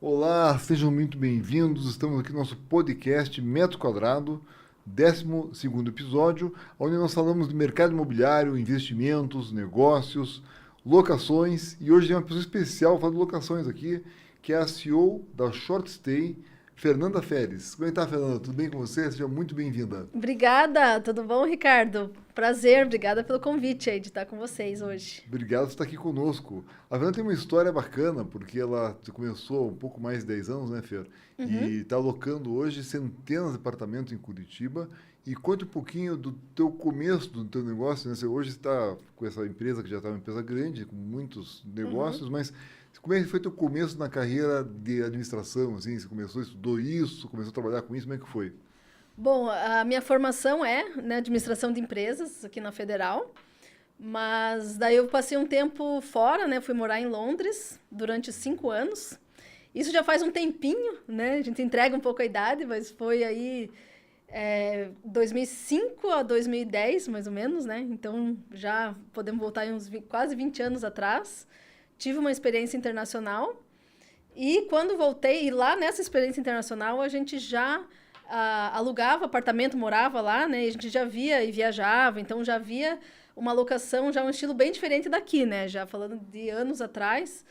Olá, sejam muito bem-vindos. Estamos aqui no nosso podcast Metro Quadrado, 12º episódio, onde nós falamos de mercado imobiliário, investimentos, negócios, locações. E hoje tem uma pessoa especial falando de locações aqui, que é a CEO da Short Stay, Fernanda Feres. Como é que tá, Fernanda? Tudo bem com você? Seja muito bem-vinda. Obrigada, tudo bom, Ricardo? Prazer, obrigada pelo convite aí de estar com vocês hoje. Obrigado por estar aqui conosco. A Fernanda tem uma história bacana, porque ela começou há um pouco mais de 10 anos, né, Fer? E está alocando hoje centenas de apartamentos em Curitiba. E conte um pouquinho do teu começo do teu negócio, né? Você hoje está com essa empresa, que já está uma empresa grande, com muitos negócios, mas como é que foi teu começo na carreira de administração? Assim, você começou, estudou isso, começou a trabalhar com isso, como é que foi? Bom, a minha formação é, né, administração de empresas aqui na Federal, mas daí eu passei um tempo fora, né? Fui morar em Londres durante 5 anos. Isso já faz um tempinho, né? A gente entrega um pouco a idade, mas foi aí 2005 a 2010, mais ou menos, né? Então já podemos voltar aí quase 20 anos atrás. Tive uma experiência internacional e quando voltei, e lá nessa experiência internacional, a gente já alugava apartamento, morava lá, né? E a gente já via e viajava, então já via uma locação, já um estilo bem diferente daqui, né? Já falando de anos atrás,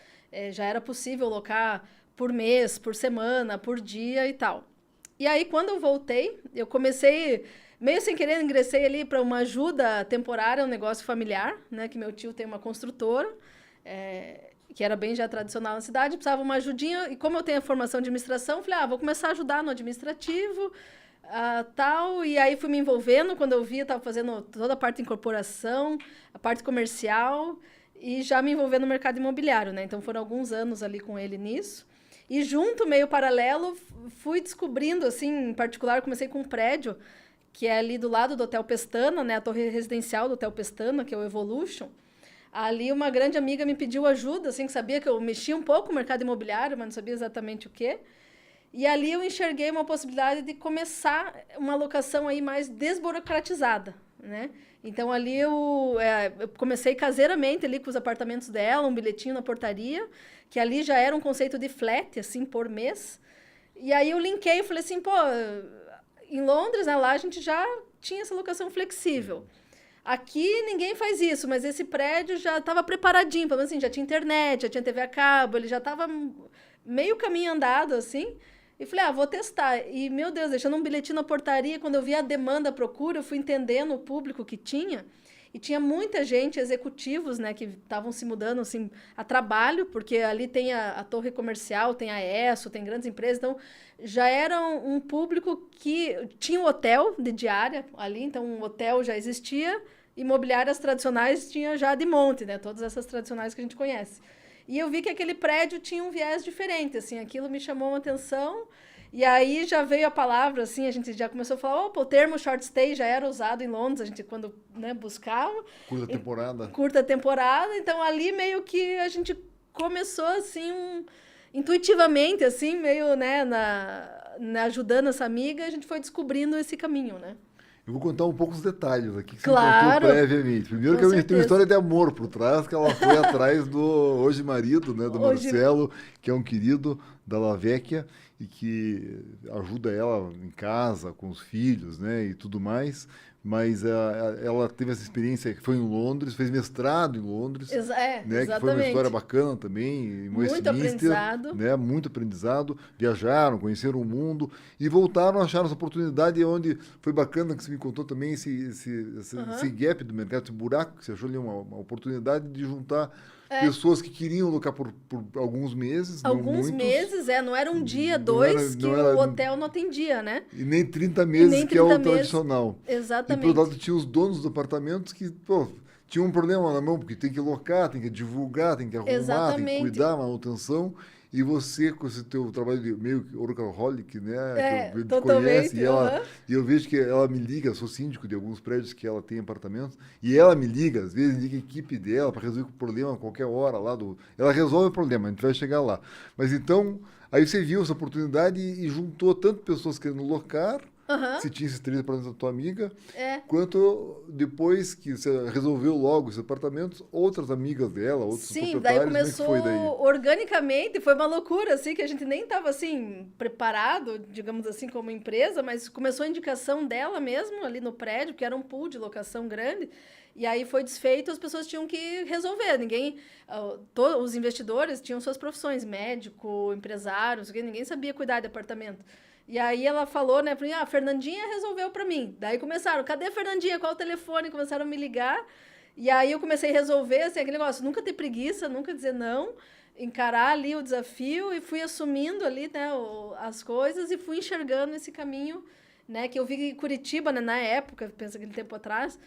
já era possível locar por mês, por semana, por dia e tal. E aí, quando eu voltei, eu comecei, meio sem querer, ingressei ali para uma ajuda temporária, um negócio familiar, né? Que meu tio tem uma construtora, que era bem já tradicional na cidade, precisava uma ajudinha, e como eu tenho a formação de administração, falei, vou começar a ajudar no administrativo, tal, e aí fui me envolvendo, quando eu vi, eu estava fazendo toda a parte de incorporação, a parte comercial, e já me envolvendo no mercado imobiliário, né? Então foram alguns anos ali com ele nisso. E junto, meio paralelo, fui descobrindo, assim, em particular, comecei com um prédio, que é ali do lado do Hotel Pestana, né? A torre residencial do Hotel Pestana, que é o Evolution. Ali uma grande amiga me pediu ajuda, assim, que sabia que eu mexia um pouco no mercado imobiliário, mas não sabia exatamente o quê. E ali eu enxerguei uma possibilidade de começar uma locação aí mais desburocratizada, né? Então ali eu comecei caseiramente ali com os apartamentos dela, um bilhetinho na portaria, que ali já era um conceito de flat, assim, por mês. E aí eu linkei, eu falei assim, pô, em Londres, né, lá a gente já tinha essa locação flexível. Aqui ninguém faz isso, mas esse prédio já estava preparadinho, pelo menos assim, já tinha internet, já tinha TV a cabo, ele já estava meio caminho andado, assim. E falei, vou testar. E, meu Deus, deixando um bilhetinho na portaria, quando eu vi a demanda, a procura, eu fui entendendo o público que tinha. E tinha muita gente, executivos, né, que estavam se mudando, assim, a trabalho, porque ali tem a torre comercial, tem a ESSO, tem grandes empresas, então já era um público que tinha um hotel de diária ali, então um hotel já existia, imobiliárias tradicionais tinha já de monte, né, todas essas tradicionais que a gente conhece. E eu vi que aquele prédio tinha um viés diferente, assim, aquilo me chamou uma atenção. E aí já veio a palavra, assim, a gente já começou a falar, opa, o termo short stay já era usado em Londres, a gente quando, né, buscava. Curta temporada. Curta temporada, então ali meio que a gente começou, assim, intuitivamente, assim, meio, né, ajudando essa amiga, a gente foi descobrindo esse caminho, né? Eu vou contar um pouco os detalhes aqui que você me contou Claro, previamente. Primeiro com que eu tenho uma certeza. história de amor por trás, que ela foi atrás do hoje marido, né, do Hoje, Marcelo, que é um querido da La Vecchia e que ajuda ela em casa, com os filhos, né, e tudo mais. Mas ela teve essa experiência que foi em Londres, fez mestrado em Londres, né, que foi uma história exatamente. bacana também, em Muito Westminster, aprendizado. né, muito aprendizado. Viajaram, conheceram o mundo e voltaram, acharam essa oportunidade onde foi bacana que você me contou também esse Aham. gap do mercado, esse buraco que você achou ali uma oportunidade de juntar É, pessoas que queriam locar por alguns meses, não alguns muitos, meses, não era um dia, não era, dois, que não o era hotel não atendia, né? e nem 30 E meses, nem que é o 30 meses. tradicional. E por outro lado, Exatamente. tinha os donos dos apartamentos que, pô, tinham um problema na mão, porque tem que locar, tem que divulgar, tem que arrumar, tem que Exatamente. cuidar, manutenção. E você, com esse teu trabalho de meio que workaholic, né, que te conhece, Totalmente. Aham. e eu vejo que ela me liga, eu sou síndico de alguns prédios que ela tem apartamentos, e ela me liga, às vezes liga a equipe dela para resolver o problema a qualquer hora lá do... Ela resolve o problema, a gente vai chegar lá. Mas então, aí você viu essa oportunidade e juntou tanto pessoas querendo locar, Aham. se tinha esses 3 apartamentos da tua amiga, É. quanto depois que você resolveu logo esses apartamentos, outras amigas dela, outros Sim, daí proprietários, como é que começou foi daí? organicamente, foi uma loucura, assim, que a gente nem estava, assim, preparado, digamos assim, como empresa, mas começou a indicação dela mesmo ali no prédio, que era um pool de locação grande, e aí foi desfeito, as pessoas tinham que resolver, os investidores tinham suas profissões, médico, empresários, ninguém sabia cuidar de apartamento. E aí ela falou, né, pra mim, a Fernandinha resolveu para mim. Daí começaram, cadê a Fernandinha? Qual o telefone? Começaram a me ligar. E aí eu comecei a resolver, assim, aquele negócio, nunca ter preguiça, nunca dizer não, encarar ali o desafio e fui assumindo ali, né, as coisas e fui enxergando esse caminho, né, que eu vi em Curitiba, né, na época, pensa aquele tempo atrás,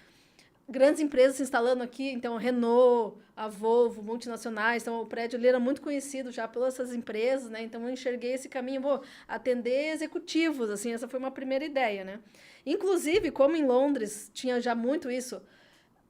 grandes empresas se instalando aqui, então a Renault, a Volvo, multinacionais, então o prédio ali era muito conhecido já pelas essas empresas, né? Então eu enxerguei esse caminho, vou atender executivos, assim, essa foi uma primeira ideia, né? Inclusive, como em Londres tinha já muito isso,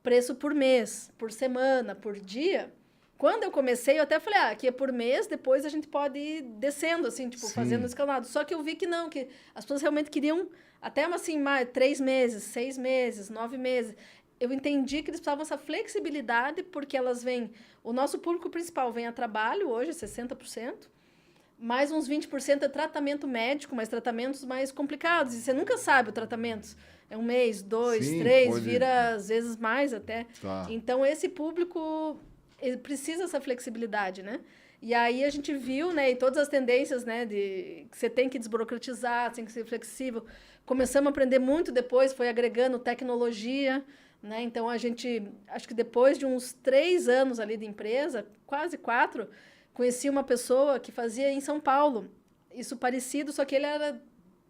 preço por mês, por semana, por dia. Quando eu comecei, eu até falei, aqui é por mês, depois a gente pode ir descendo, assim, tipo, fazendo escalonado. Só que eu vi que não, que as pessoas realmente queriam até, assim, 3 meses, 6 meses, 9 meses. Eu entendi que eles precisavam dessa flexibilidade, porque elas vêm... O nosso público principal vem a trabalho hoje, 60%, mais uns 20% é tratamento médico, mas tratamentos mais complicados. E você nunca sabe o tratamento. É um mês, 2, Sim, 3, pode... vira às vezes mais até. Tá. Então, esse público ele precisa dessa flexibilidade, né? E aí a gente viu, né, e todas as tendências, né, de que você tem que desburocratizar, tem que ser flexível. Começamos a aprender muito depois, foi agregando tecnologia, né? Então, a gente, acho que depois de uns 3 anos ali de empresa, quase 4, conheci uma pessoa que fazia em São Paulo, isso parecido, só que ele era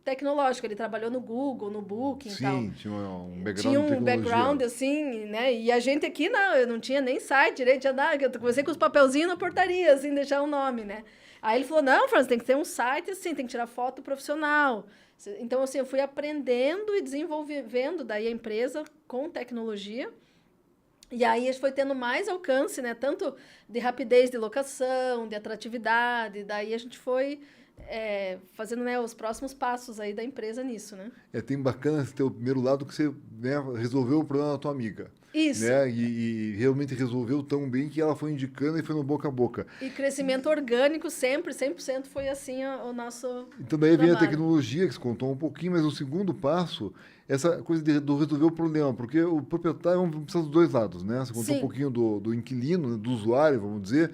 tecnológico, ele trabalhou no Google, no Booking e tal. Sim, tinha um background Tinha de um tecnologia. background, assim, né? E a gente aqui, não, eu não tinha nem site direito de andar, eu comecei com os papelzinhos na portaria, assim, deixar o nome, né? Aí ele falou, não, Franz, tem que ter um site, assim, tem que tirar foto profissional. Então, assim, eu fui aprendendo e desenvolvendo daí a empresa com tecnologia. E aí a gente foi tendo mais alcance, né? Tanto de rapidez de locação, de atratividade. Daí a gente foi fazendo, né, os próximos passos aí da empresa nisso, né? Tem bacana esse teu primeiro lado que você, né, resolveu o problema da tua amiga. Isso. Né? E realmente resolveu tão bem que ela foi indicando e foi no boca a boca. E crescimento orgânico sempre, 100% foi assim o nosso Então daí vem a trabalho. tecnologia, que você contou um pouquinho, mas o segundo passo, essa coisa do resolver o problema, porque o proprietário precisa dos dois lados, né? Você contou um pouquinho do inquilino, né, do usuário, vamos dizer,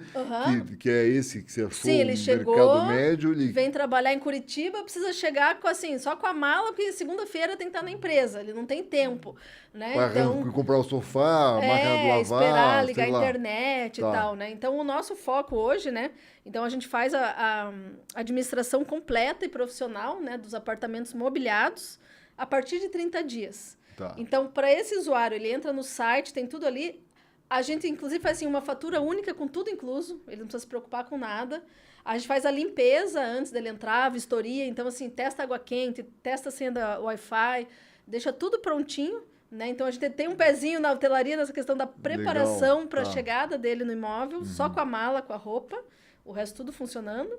que é esse que você achou Sim, ele no chegou, mercado médio. Ele vem trabalhar em Curitiba, precisa chegar com, assim, só com a mala, porque segunda-feira tem que estar na empresa, ele não tem tempo, né? Então, comprar o sofá, a máquina de lavar, esperar, ligar a sei lá. internet e tal, né? Então, o nosso foco hoje, né? Então, a gente faz a administração completa e profissional, né, dos apartamentos mobiliados a partir de 30 dias. Tá. Então, para esse usuário, ele entra no site, tem tudo ali. A gente, inclusive, faz assim, uma fatura única com tudo incluso, ele não precisa se preocupar com nada. A gente faz a limpeza antes dele entrar, a vistoria. Então, assim, testa água quente, testa a senha da Wi-Fi, deixa tudo prontinho, né? Então, a gente tem um pezinho na hotelaria nessa questão da preparação para a chegada dele no imóvel, só com a mala, com a roupa, o resto tudo funcionando.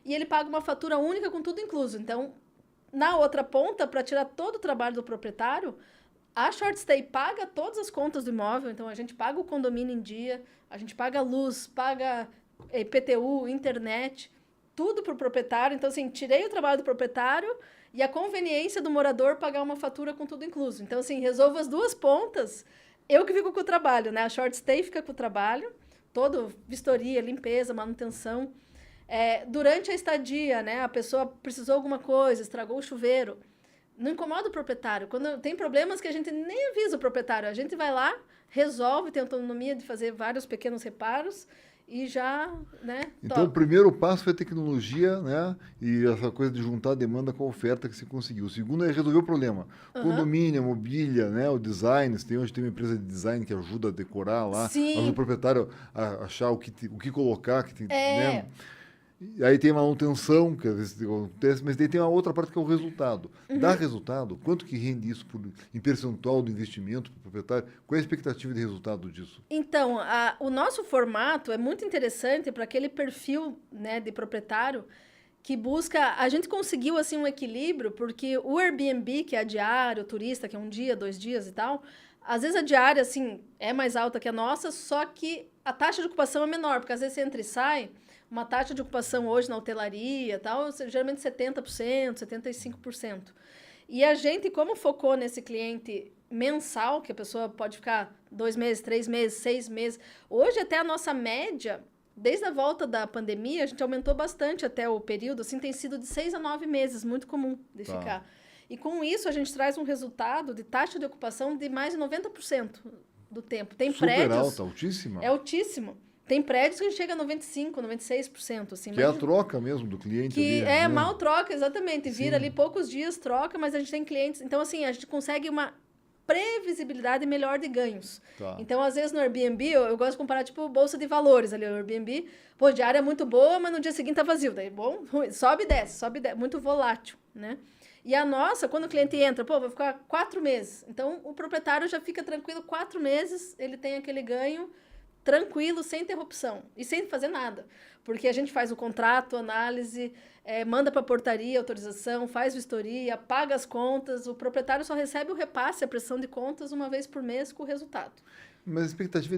E ele paga uma fatura única com tudo incluso. Então, na outra ponta, para tirar todo o trabalho do proprietário, a Short Stay paga todas as contas do imóvel. Então, a gente paga o condomínio em dia, a gente paga luz, paga IPTU, internet, tudo para o proprietário. Então, assim, tirei o trabalho do proprietário e a conveniência do morador pagar uma fatura com tudo incluso. Então, assim, resolvo as duas pontas. Eu que fico com o trabalho, né? A Short Stay fica com o trabalho, todo vistoria, limpeza, manutenção. Durante a estadia, né, a pessoa precisou alguma coisa, estragou o chuveiro, não incomoda o proprietário. Quando tem problemas que a gente nem avisa o proprietário, a gente vai lá, resolve, tem autonomia de fazer vários pequenos reparos e já, né, Então, o primeiro passo foi a tecnologia, né, e essa coisa de juntar a demanda com a oferta que se conseguiu. O segundo é resolver o problema. Condomínio, mobília, né, o design. Hoje tem uma empresa de design que ajuda a decorar lá, ajuda o proprietário a achar o que colocar, que tem, né? Aí tem a manutenção, que às vezes acontece, mas daí tem uma outra parte que é o resultado. Dá resultado? Quanto que rende isso em percentual do investimento para o proprietário? Qual é a expectativa de resultado disso? Então, o nosso formato é muito interessante para aquele perfil, né, de proprietário que busca... A gente conseguiu, assim, um equilíbrio, porque o Airbnb, que é a diária, o turista, que é 1 dia, 2 dias e tal, às vezes a diária, assim, é mais alta que a nossa, só que a taxa de ocupação é menor, porque às vezes você entra e sai, uma taxa de ocupação hoje na hotelaria e tal, geralmente 70%, 75%. E a gente, como focou nesse cliente mensal, que a pessoa pode ficar 2 meses, 3 meses, 6 meses, hoje até a nossa média... Desde a volta da pandemia, a gente aumentou bastante até o período, assim, tem sido de 6 a 9 meses, muito comum de ficar. E com isso, a gente traz um resultado de taxa de ocupação de mais de 90% do tempo. Tem Super prédios... alta, altíssima. É altíssimo. Tem prédios que a gente chega a 95%, 96%. Assim, que é a troca mesmo do cliente. Que ali, né? mal troca, exatamente. Vira Sim. ali poucos dias, troca, mas a gente tem clientes... Então, assim, a gente consegue uma previsibilidade melhor de ganhos. Tá. Então, às vezes, no Airbnb, eu gosto de comparar, tipo, bolsa de valores ali, o Airbnb. Pô, diária é muito boa, mas no dia seguinte tá vazio. Daí, bom, sobe e desce, muito volátil, né? E a nossa, quando o cliente entra, pô, vou ficar 4 meses. Então, o proprietário já fica tranquilo 4 meses, ele tem aquele ganho tranquilo, sem interrupção e sem fazer nada. Porque a gente faz o contrato, análise, manda para a portaria, autorização, faz vistoria, paga as contas, o proprietário só recebe o repasse, a pressão de contas, uma vez por mês com o resultado. Mas a expectativa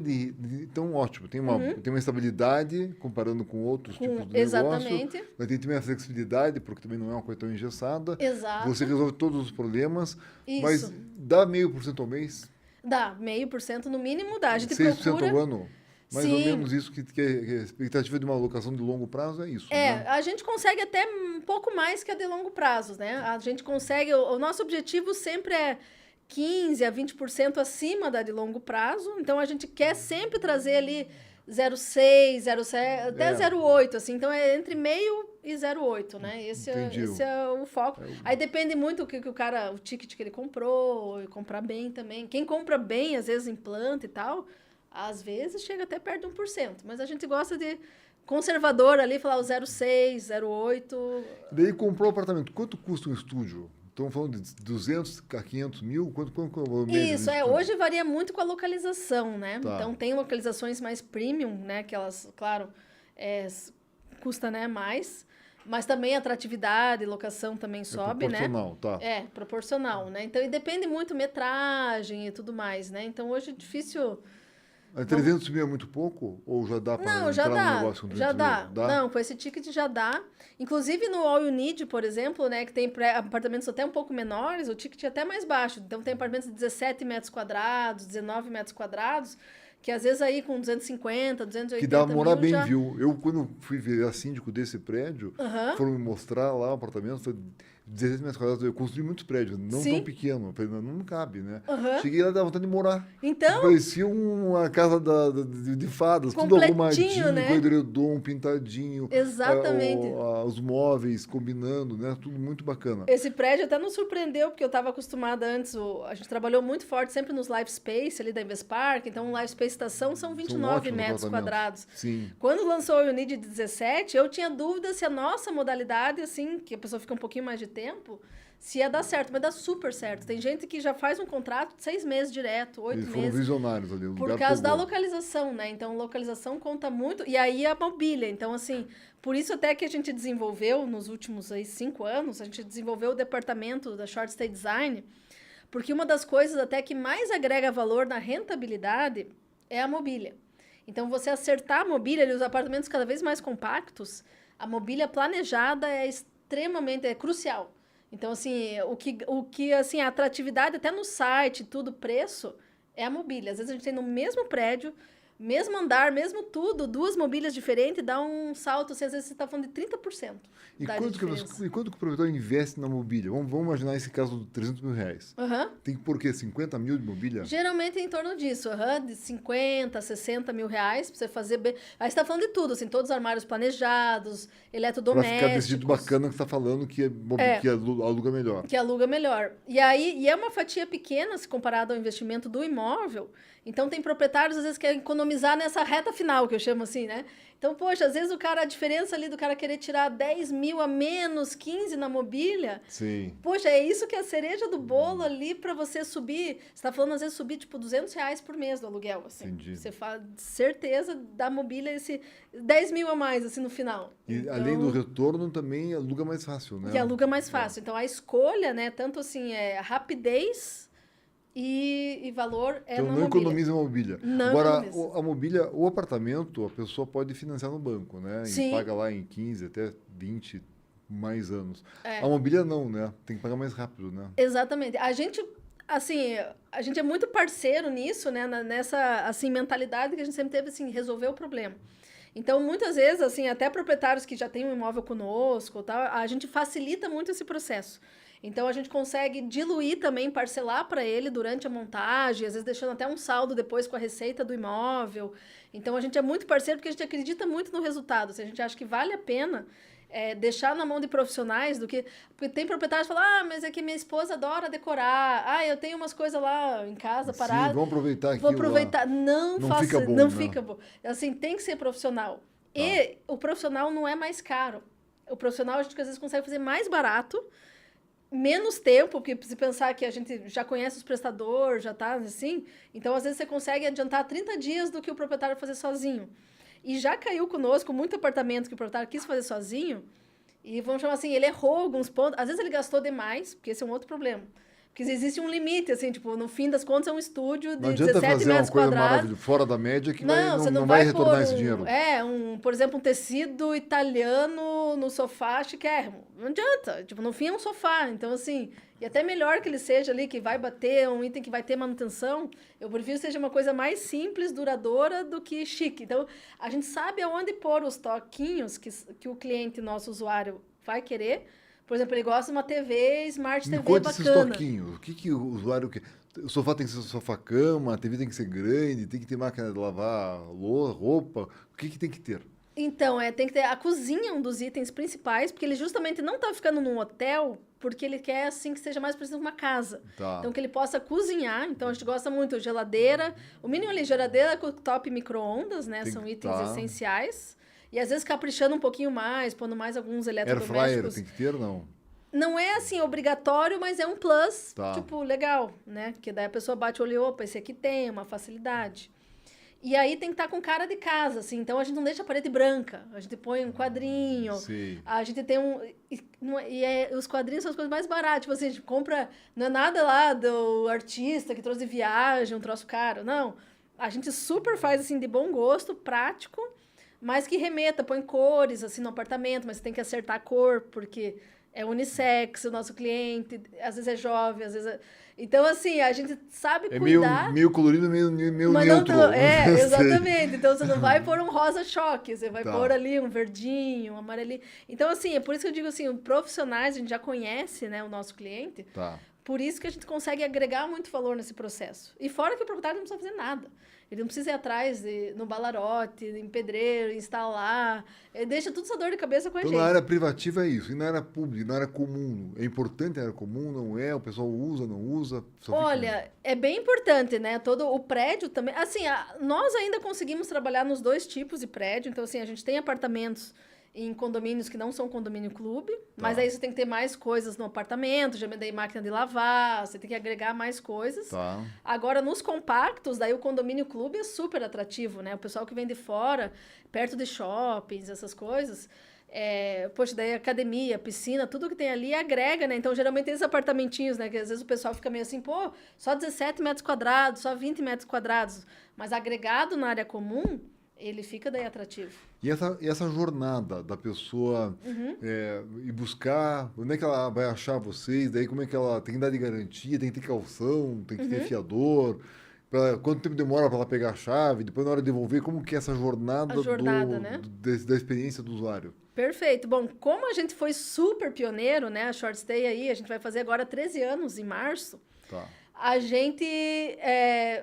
então, ótimo, tem uma estabilidade comparando com outros tipos de exatamente. negócio. Mas tem também a flexibilidade, porque também não é uma coisa tão engessada. Exato. Você resolve todos os problemas. Isso. Mas dá 0,5% ao mês? Dá, 0,5% no mínimo dá. A gente 6% procura... ao ano? Mais ou Sim. menos isso que a expectativa de uma alocação de longo prazo é isso. Né? A gente consegue até um pouco mais que a de longo prazo, né? A gente consegue... O nosso objetivo sempre é 15% a 20% acima da de longo prazo. Então, a gente quer sempre trazer ali 0,6, 0,7, até 0,8, assim. Então, é entre meio e 0,8, né? Esse é o foco. Aí depende muito o ticket que ele comprou, e comprar bem também. Quem compra bem, às vezes, implanta e tal, às vezes chega até perto de 1%. Mas a gente gosta de conservador ali, falar o 0,6, 0,8. Daí comprou o apartamento. Quanto custa um estúdio? Estamos falando de 200 a 500 mil? Quanto é o valor médio? Isso, hoje varia muito com a localização, né? Tá. Então, tem localizações mais premium, né? Que elas, claro, custa, né, mais. Mas também a atratividade, locação também sobe, né? Proporcional, tá. Proporcional, né? Então, e depende muito metragem e tudo mais, né? Então, hoje é difícil... 300 mil é muito pouco? Ou já dá para entrar no negócio com 300 já dá. mil? Dá? Não, com esse ticket já dá. Inclusive no All You Need, por exemplo, né, que tem apartamentos até um pouco menores, o ticket é até mais baixo. Então tem apartamentos de 17 metros quadrados, 19 metros quadrados, que às vezes aí com 250, 280 que dá pra morar bem, já... viu? Eu, quando fui ver a síndico desse prédio, foram me mostrar lá o apartamento, foi 16 metros quadrados, eu construí muitos prédios, não tão pequeno, falei, não cabe, né? Cheguei lá, dava vontade de morar. Então... Parecia uma casa de fadas, tudo arrumadinho, né? com edredom, pintadinho. Exatamente. Os móveis combinando, né? Tudo muito bacana. Esse prédio até nos surpreendeu, porque eu estava acostumada antes, a gente trabalhou muito forte sempre nos Life Space, ali da Invespark, então um Life Space Estação são 29 metros quadrados. Sim. Quando lançou o Unid 17, eu tinha dúvida se a nossa modalidade, assim, que a pessoa fica um pouquinho mais de tempo, se ia dar certo, mas dá super certo. Tem gente que já faz um contrato de 6 meses direto, 8 meses. Foram visionários ali. Por causa da localização, né? Então, localização conta muito. E aí, a mobília. Então, assim, por isso até que a gente desenvolveu, nos últimos 5 anos, a gente desenvolveu o departamento da Short Stay Design, porque uma das coisas até que mais agrega valor na rentabilidade é a mobília. Então, você acertar a mobília, os apartamentos cada vez mais compactos, a mobília planejada é extremamente crucial. Então, assim, o que assim, a atratividade até no site, tudo, preço, é a mobília. Às vezes a gente tem no mesmo prédio, mesmo andar, mesmo tudo, 2 mobílias diferentes, dá um salto, assim, às vezes você está falando de 30%. E quanto que o proprietário investe na mobília? Vamos imaginar esse caso de 300 mil reais. Tem que pôr o quê? 50 mil de mobília? Geralmente é em torno disso, de 50, 60 mil reais para você fazer bem. Aí você está falando de tudo, assim, todos os armários planejados, eletrodomésticos. Para ficar desse jeito bacana que você está falando que aluga melhor. Que aluga melhor. E é uma fatia pequena se comparado ao investimento do imóvel. Então, tem proprietários, às vezes, que querem economizar nessa reta final, que eu chamo assim, né? Então, poxa, às vezes a diferença ali do cara querer tirar 10 mil a menos, 15 na mobília, Sim. poxa, é isso que é a cereja do bolo ali para você subir. Você tá falando, às vezes, subir, tipo, R$200 por mês do aluguel, assim. Entendi. Você faz certeza da mobília esse 10 mil a mais, assim, no final. E Então, além do retorno, também aluga mais fácil, né? que aluga mais fácil. Então, a escolha, né, tanto assim, é a rapidez e valor é Então na não mobília. economiza a mobília. Não Agora, economiza. a mobília, o apartamento, a pessoa pode financiar no banco, né? E Sim. paga lá em 15 até 20 mais anos. É. A mobília não, né? Tem que pagar mais rápido, né? Exatamente. A gente, assim, a gente é muito parceiro nisso, né? Nessa, assim, mentalidade que a gente sempre teve, assim, resolver o problema. Então, muitas vezes, assim, até proprietários que já têm um imóvel conosco, tal, a gente facilita muito esse processo. Então, a gente consegue diluir também, parcelar para ele durante a montagem, às vezes deixando até um saldo depois com a receita do imóvel. Então, a gente é muito parceiro porque a gente acredita muito no resultado. Assim, a gente acha que vale a pena deixar na mão de profissionais do que... Porque tem proprietários que falam, mas é que minha esposa adora decorar. Eu tenho umas coisas lá em casa paradas. Sim, vamos aproveitar aqui. Vou aproveitar. Não faça, fica bom, não né? fica bom. Assim, tem que ser profissional. Tá. E o profissional não é mais caro. O profissional a gente às vezes consegue fazer mais barato, menos tempo, porque se pensar que a gente já conhece os prestadores, já tá assim, então às vezes você consegue adiantar 30 dias do que o proprietário fazer sozinho. E já caiu conosco muito apartamento que o proprietário quis fazer sozinho, e vamos chamar assim, ele errou alguns pontos, às vezes ele gastou demais, porque esse é um outro problema. Porque existe um limite, assim, tipo, no fim das contas é um estúdio de Não adianta 17 fazer uma metros coisa quadrados. maravilhosa, fora da média, que Você não vai retornar pôr esse dinheiro. por exemplo, um tecido italiano no sofá chiquérrimo. Não adianta. Tipo, no fim é um sofá. Então, assim, e até melhor que ele seja ali, que vai bater, um item que vai ter manutenção, eu prefiro que seja uma coisa mais simples, duradoura, do que chique. Então, a gente sabe aonde pôr os toquinhos que o cliente, nosso usuário, vai querer. Por exemplo, ele gosta de uma TV, Smart Me TV conta esses bacana. toquinhos. O que o usuário quer? O sofá tem que ser sofá-cama, a TV tem que ser grande, tem que ter máquina de lavar roupa. O que tem que ter? Então, tem que ter... A cozinha é um dos itens principais, porque ele justamente não tá ficando num hotel, porque ele quer, assim, que seja mais parecido com uma casa. Tá. Então, que ele possa cozinhar. Então, a gente gosta muito de geladeira. O mínimo ali, geladeira, cooktop e micro-ondas, né? São itens essenciais. E, às vezes, caprichando um pouquinho mais, pondo mais alguns Air eletrodomésticos. fryer tem que ter, não? Não é, assim, obrigatório, mas é um plus, Tá. tipo, legal, né? Que daí a pessoa bate o olho, opa, esse aqui tem uma facilidade. E aí tem que estar com cara de casa, assim. Então, a gente não deixa a parede branca. A gente põe um quadrinho. Sim. A gente tem os quadrinhos são as coisas mais baratas. Tipo assim, a gente compra... Não é nada lá do artista que trouxe de viagem, um troço caro. Não. A gente super faz, assim, de bom gosto, prático, mas que remeta, põe cores, assim, no apartamento. Mas você tem que acertar a cor, porque é unissex, o nosso cliente. Às vezes é jovem, às vezes é... Então, assim, a gente sabe cuidar... Meio colorido, meio mas neutro. Exatamente. Então, você não vai pôr um rosa choque, você vai Tá. pôr ali um verdinho, um amarelinho. Então, assim, é por isso que eu digo assim, os profissionais, a gente já conhece, né, o nosso cliente, Tá. por isso que a gente consegue agregar muito valor nesse processo. E fora que o proprietário não precisa fazer nada. Ele não precisa ir atrás no balarote, em pedreiro, instalar. Ele deixa tudo essa dor de cabeça com a Então, gente. na área privativa é isso. E na área pública, na área comum? É importante a área comum? Não é? O pessoal usa, não usa? Olha, é bem importante, né? Todo o prédio também. Assim, nós ainda conseguimos trabalhar nos dois tipos de prédio. Então, assim, a gente tem apartamentos em condomínios que não são condomínio clube, mas aí você tem que ter mais coisas no apartamento, já me dei máquina de lavar, você tem que agregar mais coisas. Tá. Agora, nos compactos, daí o condomínio clube é super atrativo, né? O pessoal que vem de fora, perto de shoppings, essas coisas, poxa, daí academia, piscina, tudo que tem ali agrega, né? Então, geralmente, esses apartamentinhos, né? Que às vezes o pessoal fica meio assim, pô, só 17 metros quadrados, só 20 metros quadrados. Mas agregado na área comum, ele fica daí atrativo. E essa jornada da pessoa ir buscar, onde é que ela vai achar vocês? Daí como é que ela tem que dar de garantia, tem que ter calção, tem que ter fiador? Quanto tempo demora para ela pegar a chave? Depois na hora de devolver, como que é essa jornada, né? Da experiência do usuário? Perfeito. Bom, como a gente foi super pioneiro, né? A Short Stay aí, a gente vai fazer agora 13 anos em março. Tá. A gente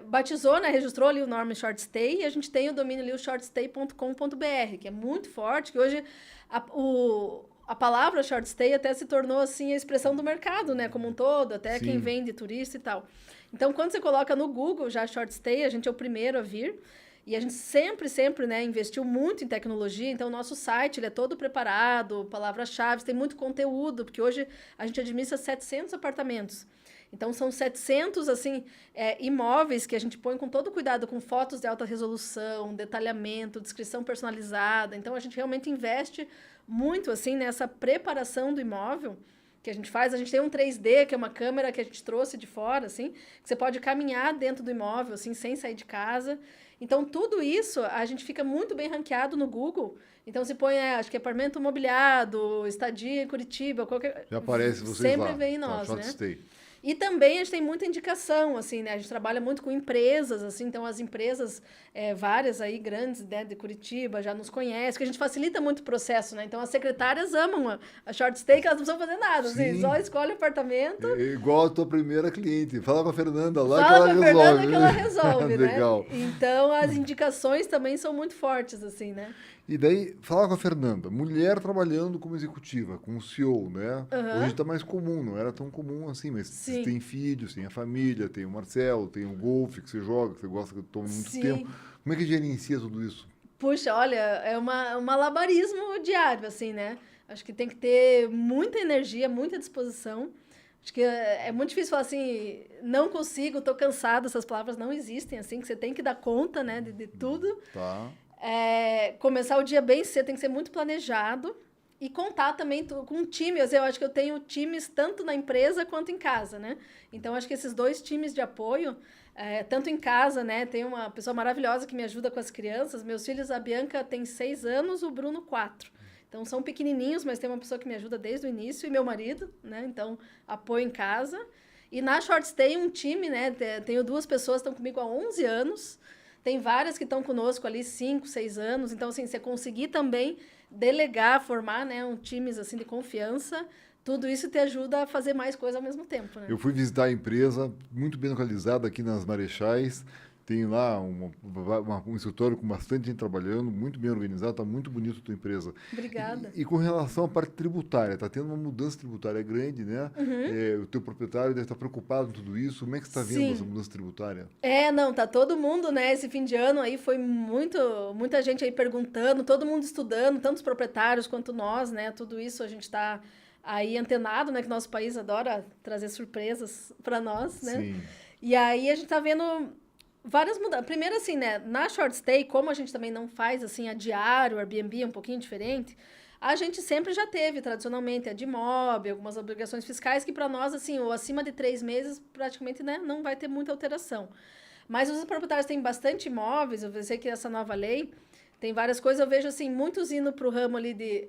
batizou, né, registrou ali o nome Short Stay e a gente tem o domínio ali, o shortstay.com.br, que é muito forte, que hoje a palavra Short Stay até se tornou, assim, a expressão do mercado, né, como um todo, até Sim. quem vende turista e tal. Então, quando você coloca no Google já Short Stay, a gente é o primeiro a vir. E a gente sempre, né, investiu muito em tecnologia. Então, o nosso site ele é todo preparado, palavras-chave, tem muito conteúdo, porque hoje a gente administra 700 apartamentos. Então, são 700, assim, imóveis que a gente põe com todo cuidado, com fotos de alta resolução, detalhamento, descrição personalizada. Então, a gente realmente investe muito, assim, nessa preparação do imóvel que a gente faz. A gente tem um 3D, que é uma câmera que a gente trouxe de fora, assim, que você pode caminhar dentro do imóvel, assim, sem sair de casa. Então, tudo isso, a gente fica muito bem ranqueado no Google. Então, se põe, acho que apartamento mobiliado, estadia em Curitiba, qualquer... Já aparece vocês sempre lá. Sempre vem em nós, Short né? Stay. E também a gente tem muita indicação, assim, né? A gente trabalha muito com empresas, assim, então as empresas, várias aí, grandes, né, de Curitiba, já nos conhecem, que a gente facilita muito o processo, né? Então as secretárias amam a Short Stay, que elas não precisam fazer nada, assim, só escolhe o apartamento. Igual a tua primeira cliente. Fala com a Fernanda lá Fala que com a ela resolve. Fernanda que ela resolve, né? Legal. Então as indicações também são muito fortes, assim, né? E daí, fala com a Fernanda, mulher trabalhando como executiva, como CEO, né? Hoje está mais comum, não era tão comum assim, mas você tem filhos, tem a família, tem o Marcelo, tem o golfe que você joga, que você gosta, que toma muito tempo. Como é que gerencia tudo isso? Puxa, olha, é um malabarismo diário, assim, né? Acho que tem que ter muita energia, muita disposição. Acho que é muito difícil falar assim, não consigo, estou cansada, essas palavras não existem, assim, que você tem que dar conta, né, de tudo. Tá. Começar o dia bem cedo, tem que ser muito planejado e contar também com um time. Eu acho que eu tenho times tanto na empresa quanto em casa, né? Então, acho que esses 2 times de apoio, tanto em casa, né? Tem uma pessoa maravilhosa que me ajuda com as crianças. Meus filhos, a Bianca tem 6 anos, o Bruno 4. Então, são pequenininhos, mas tem uma pessoa que me ajuda desde o início, e meu marido, né? Então, apoio em casa. E na Short Stay, um time, né? Tenho 2 pessoas que estão comigo há 11 anos. Tem várias que estão conosco ali 5, 6 anos. Então, assim, você conseguir também delegar, formar, né, times assim, de confiança, tudo isso te ajuda a fazer mais coisa ao mesmo tempo, né? Eu fui visitar a empresa, muito bem localizada aqui nas Marechais. Tem lá um escritório com bastante gente trabalhando, muito bem organizado, está muito bonito a tua empresa. Obrigada. E com relação à parte tributária, está tendo uma mudança tributária grande, né? O teu proprietário deve estar preocupado com tudo isso. Como é que você está vendo essa mudança tributária? Não, tá todo mundo, né? Esse fim de ano aí foi muita gente aí perguntando, todo mundo estudando, tanto os proprietários quanto nós, né? Tudo isso a gente está aí antenado, né? Que nosso país adora trazer surpresas para nós, né? Sim. E aí a gente está vendo várias mudanças. Primeiro, assim, né? Na Short Stay, como a gente também não faz, assim, a diário, o Airbnb é um pouquinho diferente, a gente sempre já teve, tradicionalmente, a DIMOB, algumas obrigações fiscais, que para nós, assim, ou acima de 3 meses, praticamente, né, não vai ter muita alteração. Mas os proprietários têm bastante imóveis, eu sei que essa nova lei tem várias coisas, eu vejo, assim, muitos indo para o ramo ali de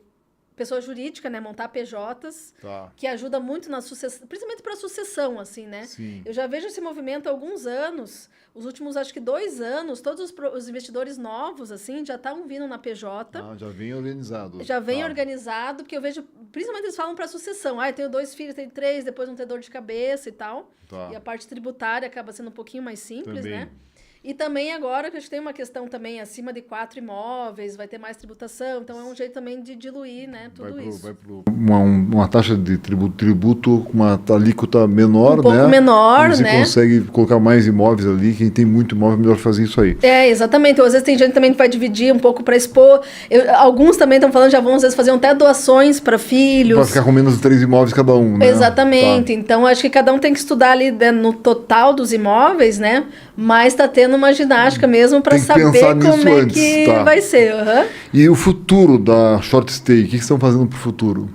pessoa jurídica, né, montar PJs, que ajuda muito na sucessão, principalmente para a sucessão, assim, né? Sim. Eu já vejo esse movimento há alguns anos, os últimos, acho que 2 anos, todos os investidores novos, assim, já estão vindo na PJ. Já vem organizado. Já vem organizado, porque eu vejo, principalmente eles falam para sucessão. Eu tenho 2 filhos, tenho 3, depois não ter dor de cabeça e tal. E a parte tributária acaba sendo um pouquinho mais simples, né? E também agora que a gente tem uma questão também acima de 4 imóveis, vai ter mais tributação, então é um jeito também de diluir, né, tudo isso. Vai pro uma taxa de tributo com uma alíquota menor, um pouco menor, você né? Você consegue colocar mais imóveis ali, quem tem muito imóvel é melhor fazer isso aí. Exatamente. Às vezes tem gente também que vai dividir um pouco para expor. Alguns também estão falando, já vão às vezes fazer até doações para filhos. Vai ficar com menos de 3 imóveis cada um, né? Exatamente. Então, acho que cada um tem que estudar ali, né, no total dos imóveis, né? Mas está tendo uma ginástica mesmo para saber como é que vai ser. E o futuro da Short Stay, o que estão fazendo para o futuro?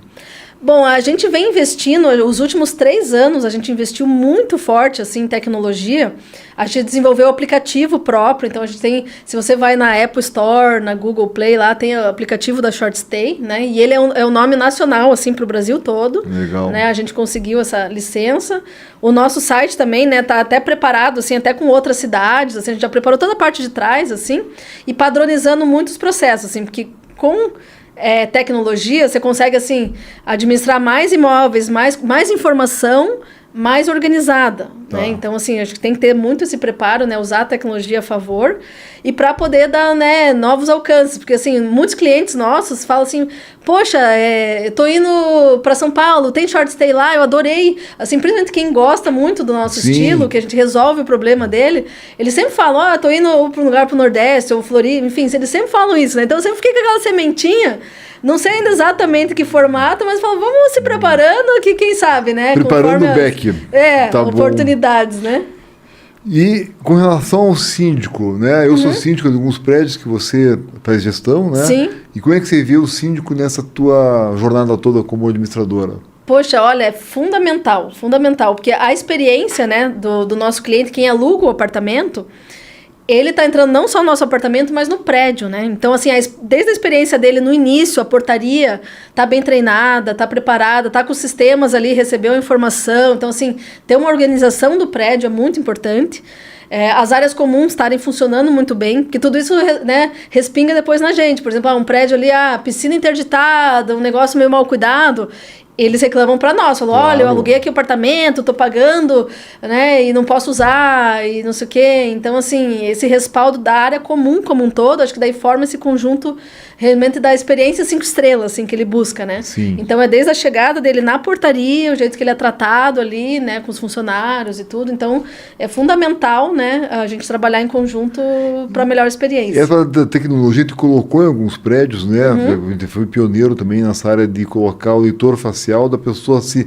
Bom, a gente vem investindo, os últimos 3 anos, a gente investiu muito forte assim, em tecnologia. A gente desenvolveu o aplicativo próprio, então a gente tem, se você vai na Apple Store, na Google Play, lá tem o aplicativo da Short Stay, né? E ele é o nome nacional, assim, para o Brasil todo. Legal. Né? A gente conseguiu essa licença. O nosso site também, né, tá até preparado, assim, até com outras cidades, assim, a gente já preparou toda a parte de trás, assim, e padronizando muitos processos, assim, porque com tecnologia, você consegue, assim, administrar mais imóveis, mais informação, mais organizada, Tá. né? Então, assim, acho que tem que ter muito esse preparo, né? Usar a tecnologia a favor e para poder dar, né, novos alcances. Porque, assim, muitos clientes nossos falam assim, poxa, eu tô indo para São Paulo, tem short stay lá, eu adorei. Assim, principalmente quem gosta muito do nosso Sim. estilo, que a gente resolve o problema dele, eles sempre falam, tô indo para um lugar pro Nordeste, ou Floripa, enfim, eles sempre falam isso, né? Então, eu sempre fiquei com aquela sementinha. Não sei ainda exatamente que formato, mas falo, vamos se preparando que quem sabe, né? Preparando o back. Tá oportunidades, né? E com relação ao síndico, né? Eu sou síndico de alguns prédios que você faz gestão, né? Sim. E como é que você vê o síndico nessa tua jornada toda como administradora? Poxa, olha, é fundamental, porque a experiência, né, do nosso cliente, quem aluga o apartamento, ele está entrando não só no nosso apartamento, mas no prédio, né? Então, assim, desde a experiência dele no início, a portaria está bem treinada, está preparada, está com os sistemas ali, recebeu a informação. Então, assim, ter uma organização do prédio é muito importante. As áreas comuns estarem funcionando muito bem, porque tudo isso, né, respinga depois na gente. Por exemplo, um prédio ali, piscina interditada, um negócio meio mal cuidado. Eles reclamam para nós, falam, Claro. olha, eu aluguei aqui o apartamento, tô pagando, né, e não posso usar, e não sei o quê. Então, assim, esse respaldo da área comum como um todo, acho que daí forma esse conjunto realmente da experiência 5 estrelas, assim, que ele busca, né? Sim. Então, é desde a chegada dele na portaria, o jeito que ele é tratado ali, né, com os funcionários e tudo. Então, é fundamental, né, a gente trabalhar em conjunto para melhor experiência. Essa da tecnologia te colocou em alguns prédios, né? A gente foi pioneiro também nessa área de colocar o leitor facial da pessoa se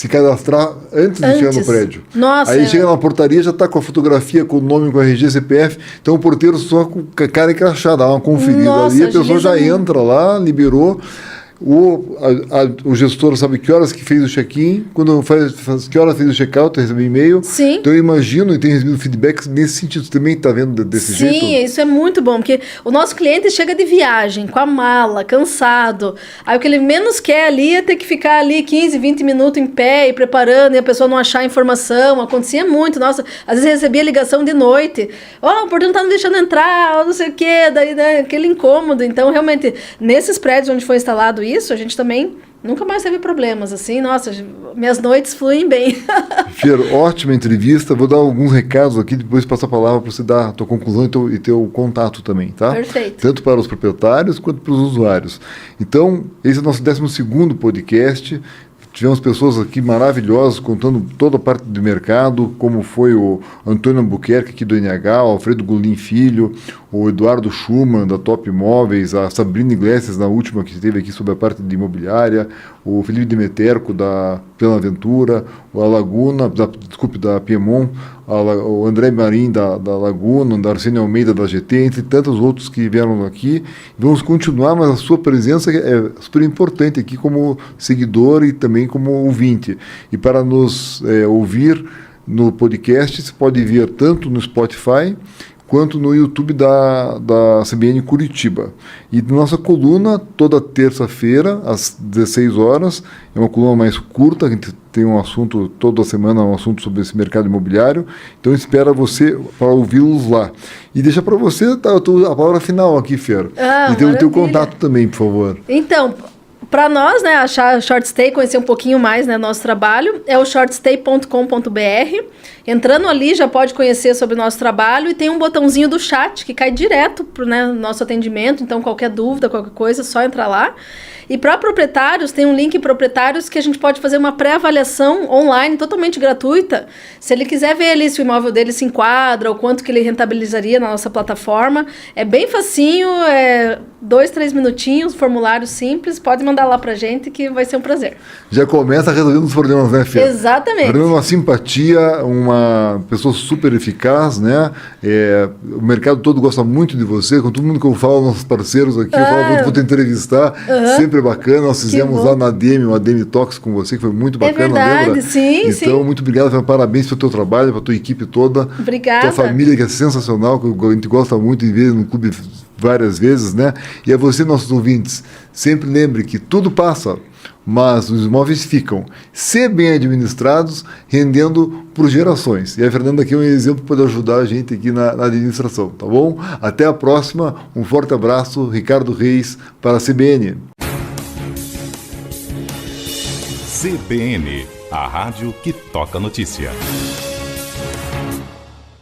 cadastrar antes de chegar no prédio. Nossa. Aí chega na portaria, já está com a fotografia, com o nome, com a RG, CPF. Então o porteiro só com a cara encaixada, dá uma conferida. Nossa, ali a pessoa já agiliza entra lá, liberou. O gestor sabe que horas que fez o check-in, que horas fez o check-out, recebeu e-mail. Sim. Então eu imagino e tenho recebido feedbacks nesse sentido. Você também está vendo desse jeito? Sim, isso é muito bom, porque o nosso cliente chega de viagem, com a mala, cansado. Aí o que ele menos quer ali é ter que ficar ali 15, 20 minutos em pé e preparando, e a pessoa não achar informação. Acontecia muito, nossa, às vezes recebia ligação de noite. O portão não tá me deixando entrar, não sei o quê, daí, né, aquele incômodo. Então, realmente, nesses prédios onde foi instalado isso, a gente também nunca mais teve problemas, assim. Nossa, minhas noites fluem bem. Fer, ótima entrevista. Vou dar alguns recados aqui, depois passar a palavra para você dar a tua conclusão e teu contato também, tá? Perfeito. Tanto para os proprietários quanto para os usuários. Então, esse é o nosso 12º podcast. Tivemos pessoas aqui maravilhosas contando toda a parte do mercado, como foi o Antônio Albuquerque aqui do NH, o Alfredo Golim Filho, o Eduardo Schumann da Top Imóveis, a Sabrina Iglesias na última que esteve aqui sobre a parte de imobiliária, o Felipe Demeterco da Plena Aventura, a Laguna, da Piemont, o André Marim da Laguna, da Arsênio Almeida da GT, entre tantos outros que vieram aqui. Vamos continuar, mas a sua presença é super importante aqui como seguidor e também como ouvinte. E para nos ouvir no podcast, você pode vir tanto no Spotify quanto no YouTube da CBN Curitiba. E nossa coluna, toda terça-feira, às 16 horas, é uma coluna mais curta, a gente tem um assunto, toda semana, um assunto sobre esse mercado imobiliário, então espera você para ouvi-los lá. E deixa para você a palavra final aqui, Fer. E tem o teu contato também, por favor. Então, para nós, né, achar Short Stay, conhecer um pouquinho mais, né, nosso trabalho, é o shortstay.com.br. Entrando ali, já pode conhecer sobre o nosso trabalho e tem um botãozinho do chat que cai direto para o nosso atendimento. Então, qualquer dúvida, qualquer coisa, é só entrar lá. E para proprietários, tem um link proprietários que a gente pode fazer uma pré-avaliação online, totalmente gratuita. Se ele quiser ver ali se o imóvel dele se enquadra, ou quanto que ele rentabilizaria na nossa plataforma. É bem facinho, 2, 3 minutinhos, formulário simples. Pode mandar lá pra gente que vai ser um prazer. Já começa resolvendo os problemas, né, Fer? Exatamente. Resolvendo uma simpatia, uma pessoa super eficaz, né? O mercado todo gosta muito de você. Com todo mundo que eu falo, nossos parceiros aqui, eu falo, vou te entrevistar. Sempre bacana. Nós fizemos lá na ADM, o ADM Talks com você, que foi muito bacana, verdade, lembra? sim, então, muito obrigado, Fer, parabéns pelo teu trabalho, pela tua equipe toda. Obrigada. Tua família, que é sensacional, que a gente gosta muito de ver no clube várias vezes, né? E a você, nossos ouvintes, sempre lembre que tudo passa, mas os imóveis ficam, se bem administrados, rendendo por gerações. E a Fernanda aqui é um exemplo para poder ajudar a gente aqui na administração, tá bom? Até a próxima, um forte abraço, Ricardo Reis para a CBN. CBN, a rádio que toca notícia.